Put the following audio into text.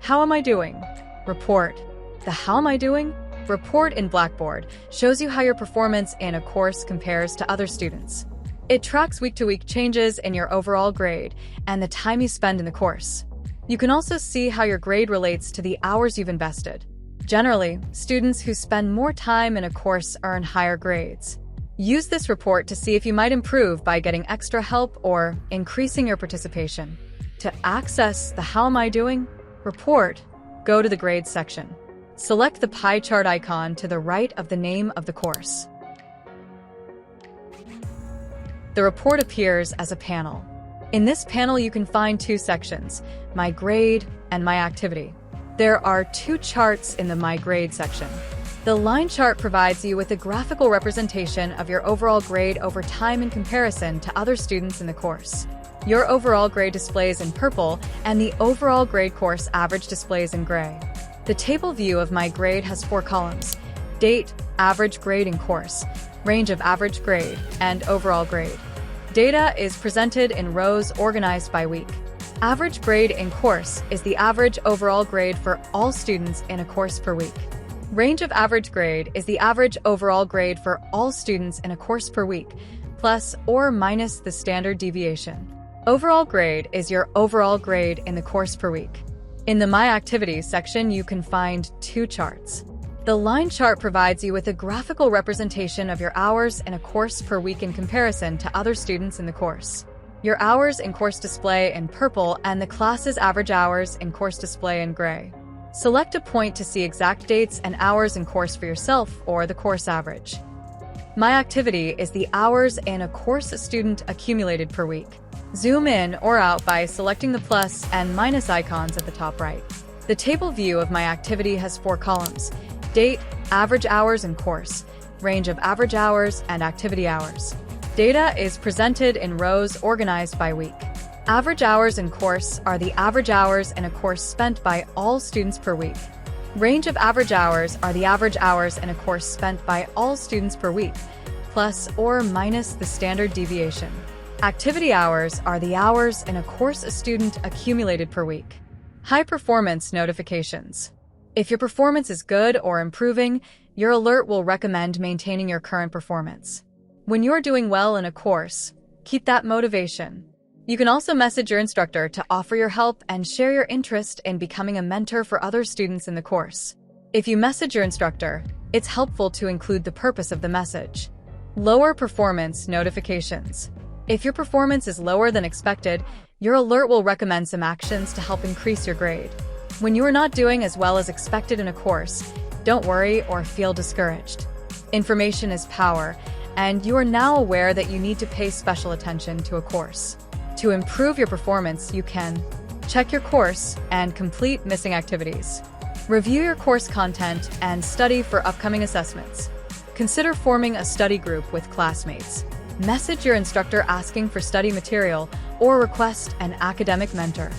How am I doing? Report. The How am I doing? Report in Blackboard shows you how your performance in a course compares to other students. It tracks week-to-week changes in your overall grade and the time you spend in the course. You can also see how your grade relates to the hours you've invested. Generally, students who spend more time in a course earn higher grades. Use this report to see if you might improve by getting extra help or increasing your participation. To access the How am I doing? Report, go to the Grades section. Select the pie chart icon to the right of the name of the course. The report appears as a panel. In this panel, you can find two sections, My Grade and My Activity. There are two charts in the My Grade section. The line chart provides you with a graphical representation of your overall grade over time in comparison to other students in the course. Your overall grade displays in purple, and the overall grade course average displays in gray. The table view of My Grade has 4 columns: date, average grade in course, range of average grade, and overall grade. Data is presented in rows organized by week. Average grade in course is the average overall grade for all students in a course per week. Range of average grade is the average overall grade for all students in a course per week, plus or minus the standard deviation. Overall grade is your overall grade in the course per week. In the My Activities section, you can find 2 charts. The line chart provides you with a graphical representation of your hours in a course per week in comparison to other students in the course. Your hours in course display in purple and the class's average hours in course display in gray. Select a point to see exact dates and hours in course for yourself or the course average. My Activity is the hours in a course a student accumulated per week. Zoom in or out by selecting the plus and minus icons at the top right. The table view of My Activity has 4 columns: date, average hours in course, range of average hours, and activity hours. Data is presented in rows organized by week. Average hours in course are the average hours in a course spent by all students per week. Range of average hours are the average hours in a course spent by all students per week, plus or minus the standard deviation. Activity hours are the hours in a course a student accumulated per week. High performance notifications. If your performance is good or improving, your alert will recommend maintaining your current performance. When you're doing well in a course, keep that motivation. You can also message your instructor to offer your help and share your interest in becoming a mentor for other students in the course. If you message your instructor, it's helpful to include the purpose of the message. Lower performance notifications. If your performance is lower than expected, your alert will recommend some actions to help increase your grade. When you are not doing as well as expected in a course, don't worry or feel discouraged. Information is power, and you are now aware that you need to pay special attention to a course. To improve your performance, you can check your course and complete missing activities. Review your course content and study for upcoming assessments. Consider forming a study group with classmates. Message your instructor asking for study material or request an academic mentor.